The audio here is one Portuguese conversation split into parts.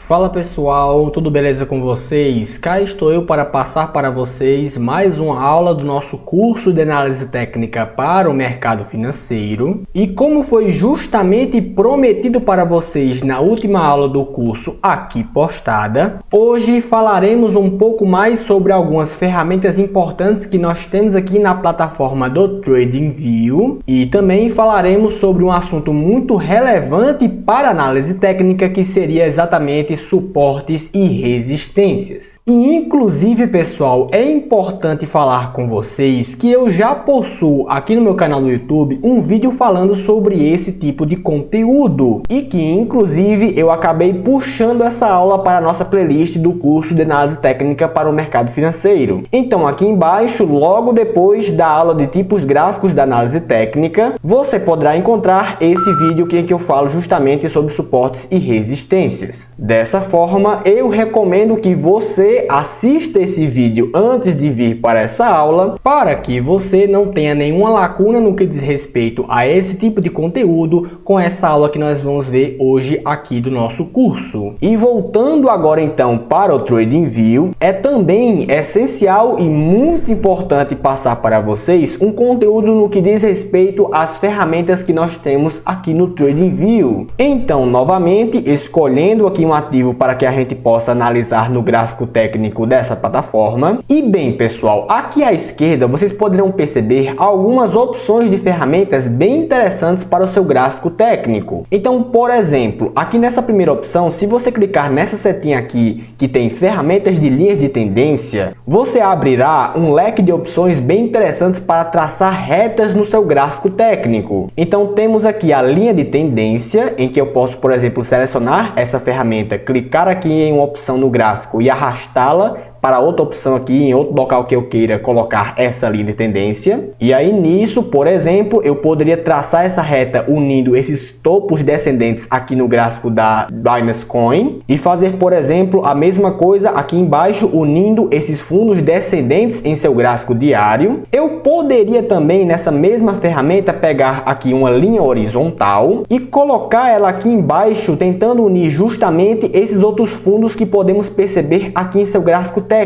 Fala pessoal, tudo beleza com vocês? Cá estou eu para passar para vocês mais uma aula do nosso curso de análise técnica para o mercado financeiro. E como foi justamente prometido para vocês na última aula do curso aqui postada, hoje falaremos um pouco mais sobre algumas ferramentas importantes que nós temos aqui na plataforma do TradingView e também falaremos sobre um assunto muito relevante para a análise técnica, que seria exatamente suportes e resistências. E inclusive, pessoal, é importante falar com vocês que eu já possuo aqui no meu canal do YouTube um vídeo falando sobre esse tipo de conteúdo e que inclusive eu acabei puxando essa aula para a nossa playlist do curso de análise técnica para o mercado financeiro. Então aqui embaixo, logo depois da aula de tipos gráficos da análise técnica, você poderá encontrar esse vídeo em que eu falo justamente sobre suportes e resistências. Dessa forma, eu recomendo que você assista esse vídeo antes de vir para essa aula, para que você não tenha nenhuma lacuna no que diz respeito a esse tipo de conteúdo com essa aula que nós vamos ver hoje aqui do nosso curso. E voltando agora então para o TradingView, é também essencial e muito importante passar para vocês um conteúdo no que diz respeito às ferramentas que nós temos aqui no TradingView. Então, novamente, escolhendo aqui um ativo para que a gente possa analisar no gráfico técnico dessa plataforma. E bem, pessoal, aqui à esquerda vocês poderão perceber algumas opções de ferramentas bem interessantes para o seu gráfico técnico. Então, por exemplo, aqui nessa primeira opção, se você clicar nessa setinha aqui que tem ferramentas de linhas de tendência, você abrirá um leque de opções bem interessantes para traçar retas no seu gráfico técnico. Então temos aqui a linha de tendência, em que eu posso, por exemplo, selecionar essa ferramenta, clicar aqui em uma opção no gráfico e arrastá-la para outra opção aqui, em outro local que eu queira colocar essa linha de tendência. E aí nisso, por exemplo, eu poderia traçar essa reta unindo esses topos descendentes aqui no gráfico da Binance Coin e fazer, por exemplo, a mesma coisa aqui embaixo, unindo esses fundos descendentes em seu gráfico diário. Eu poderia também, nessa mesma ferramenta, pegar aqui uma linha horizontal e colocar ela aqui embaixo, tentando unir justamente esses outros fundos que podemos perceber aqui em seu gráfico técnico.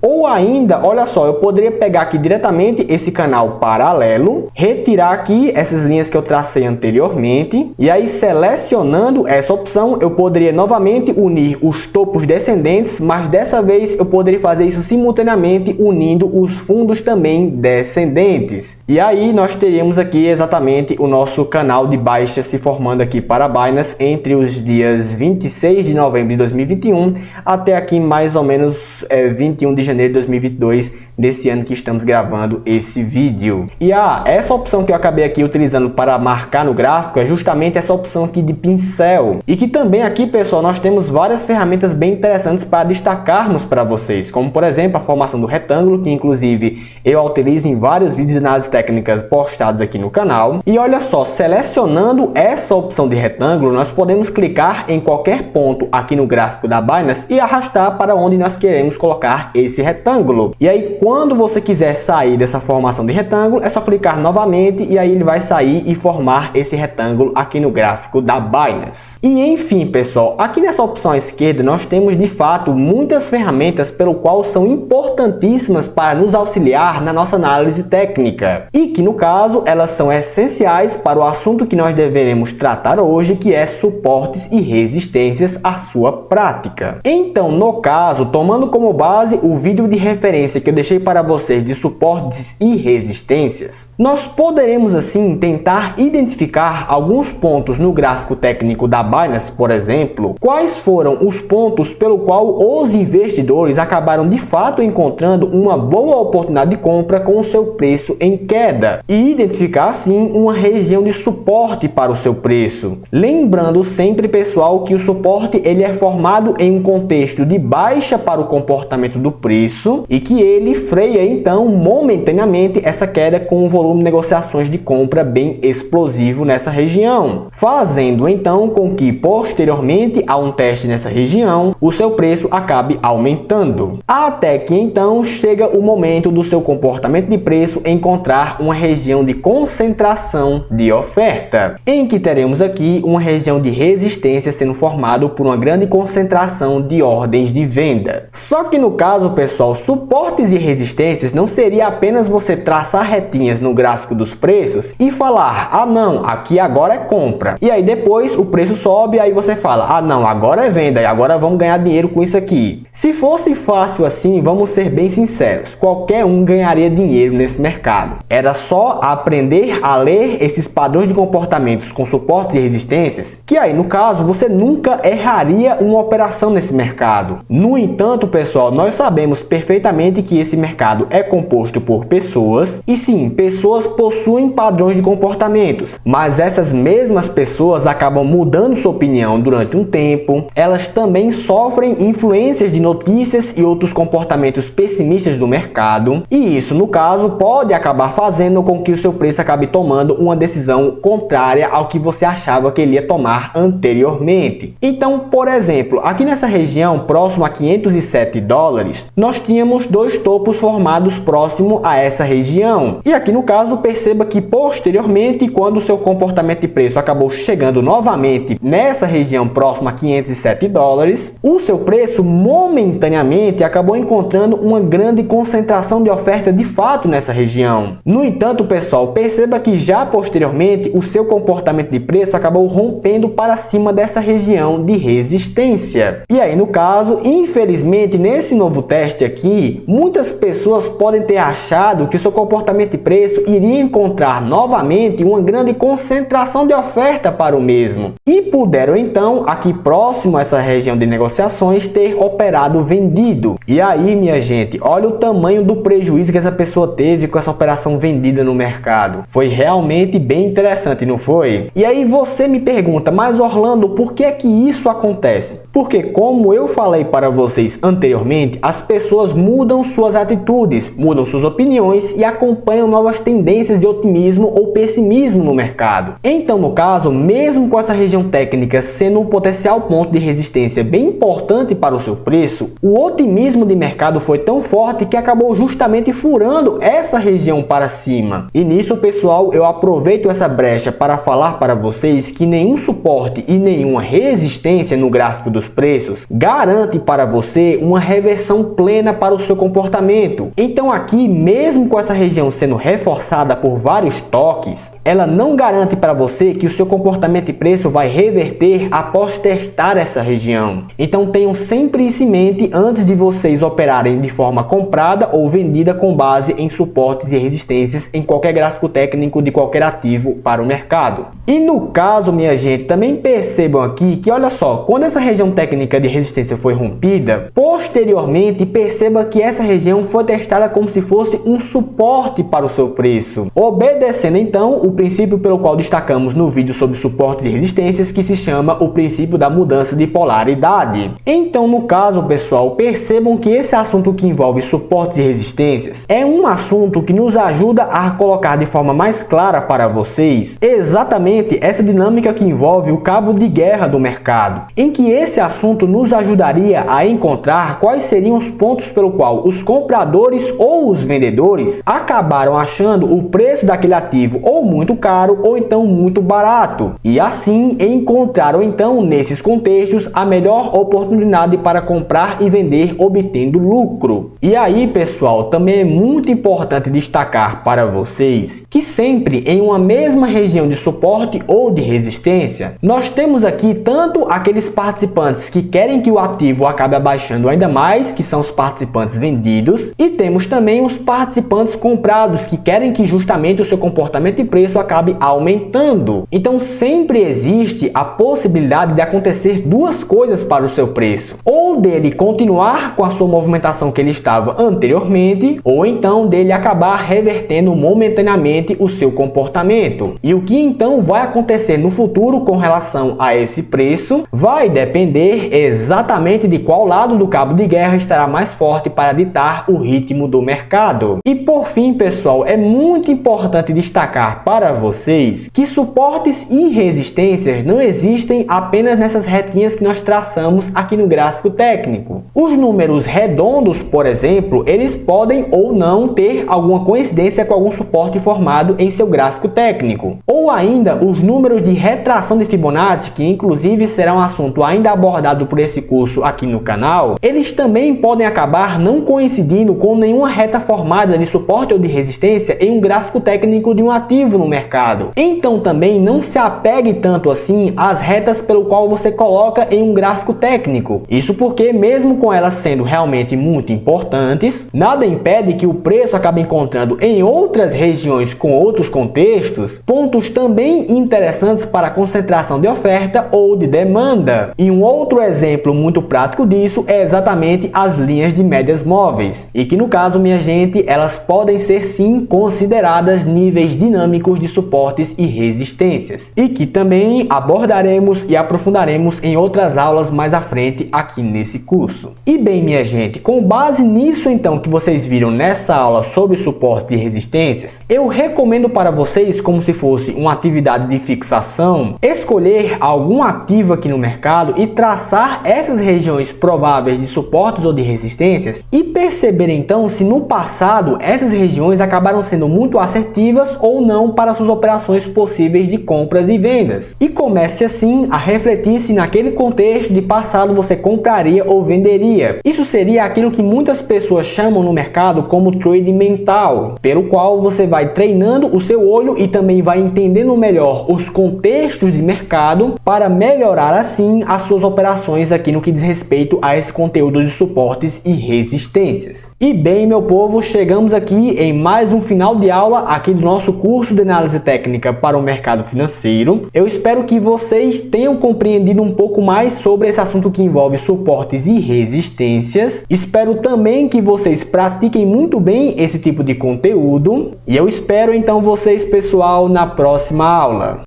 Ou ainda, olha só, eu poderia pegar aqui diretamente esse canal paralelo, retirar aqui essas linhas que eu tracei anteriormente, e aí selecionando essa opção, eu poderia novamente unir os topos descendentes, mas dessa vez eu poderia fazer isso simultaneamente unindo os fundos também descendentes. E aí nós teríamos aqui exatamente o nosso canal de baixa se formando aqui para a Binance entre os dias 26 de novembro de 2021 até aqui mais ou menos 21 de janeiro de 2022, desse ano que estamos gravando esse vídeo. E essa opção que eu acabei aqui utilizando para marcar no gráfico é justamente essa opção aqui de pincel. E que também aqui, pessoal, nós temos várias ferramentas bem interessantes para destacarmos para vocês, como por exemplo a formação do retângulo, que inclusive eu utilizo em vários vídeos de análise técnicas postados aqui no canal. E olha só, selecionando essa opção de retângulo, nós podemos clicar em qualquer ponto aqui no gráfico da Binance e arrastar para onde nós queremos colocar esse retângulo. E aí, quando você quiser sair dessa formação de retângulo, é só clicar novamente e aí ele vai sair e formar esse retângulo aqui no gráfico da Binance. E enfim, pessoal, aqui nessa opção à esquerda nós temos de fato muitas ferramentas pelo qual são importantíssimas para nos auxiliar na nossa análise técnica e que no caso elas são essenciais para o assunto que nós deveremos tratar hoje, que é suportes e resistências à sua prática. Então, no caso, tomando como base o vídeo de referência que eu deixei para vocês de suportes e resistências, nós poderemos assim tentar identificar alguns pontos no gráfico técnico da Binance, por exemplo, quais foram os pontos pelo qual os investidores acabaram de fato encontrando uma boa oportunidade de compra com o seu preço em queda e identificar assim uma região de suporte para o seu preço. Lembrando sempre, pessoal, que o suporte ele é formado em um contexto de baixa para o comportamento comportamento do preço e que ele freia então momentaneamente essa queda com um volume de negociações de compra bem explosivo nessa região, fazendo então com que posteriormente a um teste nessa região o seu preço acabe aumentando, até que então chega o momento do seu comportamento de preço encontrar uma região de concentração de oferta, em que teremos aqui uma região de resistência sendo formada por uma grande concentração de ordens de venda. Só que no caso, pessoal, suportes e resistências não seria apenas você traçar retinhas no gráfico dos preços e falar, ah não, aqui agora é compra, e aí depois o preço sobe, aí você fala, ah não, agora é venda, e agora vamos ganhar dinheiro com isso aqui. Se fosse fácil assim, vamos ser bem sinceros, qualquer um ganharia dinheiro nesse mercado. Era só aprender a ler esses padrões de comportamentos com suportes e resistências, que aí no caso você nunca erraria uma operação nesse mercado. No entanto, pessoal, nós sabemos perfeitamente que esse mercado é composto por pessoas, e sim, pessoas possuem padrões de comportamentos, mas essas mesmas pessoas acabam mudando sua opinião durante um tempo, elas também sofrem influências de notícias e outros comportamentos pessimistas do mercado, e isso no caso pode acabar fazendo com que o seu preço acabe tomando uma decisão contrária ao que você achava que ele ia tomar anteriormente. Então, por exemplo, aqui nessa região próximo a 507 dólares, nós tínhamos dois topos formados próximo a essa região, e aqui no caso perceba que posteriormente, quando o seu comportamento de preço acabou chegando novamente nessa região próxima a 507 dólares, o seu preço momentaneamente acabou encontrando uma grande concentração de oferta de fato nessa região. No entanto, pessoal, perceba que já posteriormente o seu comportamento de preço acabou rompendo para cima dessa região de resistência. E aí, no caso, infelizmente, nesse novo teste aqui, muitas pessoas podem ter achado que o seu comportamento de preço iria encontrar novamente uma grande concentração de oferta para o mesmo, e puderam então, aqui próximo a essa região de negociações, ter operado vendido. E aí, minha gente, olha o tamanho do prejuízo que essa pessoa teve com essa operação vendida no mercado. Foi realmente bem interessante, não foi? E aí você me pergunta, mas Orlando, por que é que isso acontece? Porque, como eu falei para vocês anteriormente, as pessoas mudam suas atitudes, mudam suas opiniões e acompanham novas tendências de otimismo ou pessimismo no mercado. Então, no caso, mesmo com essa região técnica sendo um potencial ponto de resistência bem importante para o seu preço, o otimismo de mercado foi tão forte que acabou justamente furando essa região para cima. E nisso, pessoal, eu aproveito essa brecha para falar para vocês que nenhum suporte e nenhuma resistência no gráfico dos preços garante para você uma reversão plena para o seu comportamento. Então aqui, mesmo com essa região sendo reforçada por vários toques, ela não garante para você que o seu comportamento de preço vai reverter após testar essa região. Então tenham sempre isso em mente antes de vocês operarem de forma comprada ou vendida com base em suportes e resistências em qualquer gráfico técnico de qualquer ativo para o mercado. E no caso, minha gente, também percebam aqui que, olha só, quando essa região técnica de resistência foi rompida, posteriormente perceba que essa região foi testada como se fosse um suporte para o seu preço, obedecendo então o princípio pelo qual destacamos no vídeo sobre suportes e resistências, que se chama o princípio da mudança de polaridade. Então, no caso, pessoal, percebam que esse assunto que envolve suportes e resistências é um assunto que nos ajuda a colocar de forma mais clara para vocês exatamente essa dinâmica que envolve o cabo de guerra do mercado, em que esse assunto nos ajudaria a encontrar quais seriam os pontos pelo qual os compradores ou os vendedores acabaram achando o preço daquele ativo ou muito caro ou então muito barato, e assim encontraram então nesses contextos a melhor oportunidade para comprar e vender obtendo lucro. E aí, pessoal, também é muito importante destacar para vocês que sempre em uma mesma região de suporte ou de resistência, nós temos aqui tanto aqueles participantes que querem que o ativo acabe abaixando ainda mais, que são os participantes vendidos, e temos também os participantes comprados que querem que justamente o seu comportamento de preço acabe aumentando. Então sempre existe a possibilidade de acontecer duas coisas para o seu preço: ou dele continuar com a sua movimentação que ele estava anteriormente, ou então dele acabar revertendo momentaneamente o seu comportamento. E o que então vai acontecer no futuro com relação a esse preço vai depender exatamente de qual lado do cabo de guerra guerra estará mais forte para ditar o ritmo do mercado. E por fim, pessoal, é muito importante destacar para vocês que suportes e resistências não existem apenas nessas retinhas que nós traçamos aqui no gráfico técnico. Os números redondos, por exemplo, eles podem ou não ter alguma coincidência com algum suporte formado em seu gráfico técnico. Ou ainda, os números de retração de Fibonacci, que inclusive será um assunto ainda abordado por esse curso aqui no canal, eles também podem acabar não coincidindo com nenhuma reta formada de suporte ou de resistência em um gráfico técnico de um ativo no mercado. Então também não se apegue tanto assim às retas pelo qual você coloca em um gráfico técnico. Isso porque mesmo com elas sendo realmente muito importantes, nada impede que o preço acabe encontrando em outras regiões com outros contextos pontos também interessantes para a concentração de oferta ou de demanda. E um outro exemplo muito prático disso é exatamente as linhas de médias móveis, e que no caso, minha gente, elas podem ser sim consideradas níveis dinâmicos de suportes e resistências, e que também abordaremos e aprofundaremos em outras aulas mais à frente aqui nesse curso. E bem, minha gente, com base nisso então que vocês viram nessa aula sobre suportes e resistências, eu recomendo para vocês, como se fosse uma atividade de fixação, escolher algum ativo aqui no mercado e traçar essas regiões prováveis de suportes ou de resistências e perceber então se no passado essas regiões acabaram sendo muito assertivas ou não para suas operações possíveis de compras e vendas. E comece assim a refletir se naquele contexto de passado você compraria ou venderia. Isso seria aquilo que muitas pessoas chamam no mercado como trade mental, pelo qual você vai treinando o seu olho e também vai entendendo melhor os contextos de mercado para melhorar assim as suas operações aqui no que diz respeito a esse conteúdo de suportes e resistências. E bem, meu povo, chegamos aqui em mais um final de aula aqui do nosso curso de análise técnica para o mercado financeiro. Eu espero que vocês tenham compreendido um pouco mais sobre esse assunto que envolve suportes e resistências. Espero também que vocês pratiquem muito bem esse tipo de conteúdo e eu espero então vocês, pessoal, na próxima aula.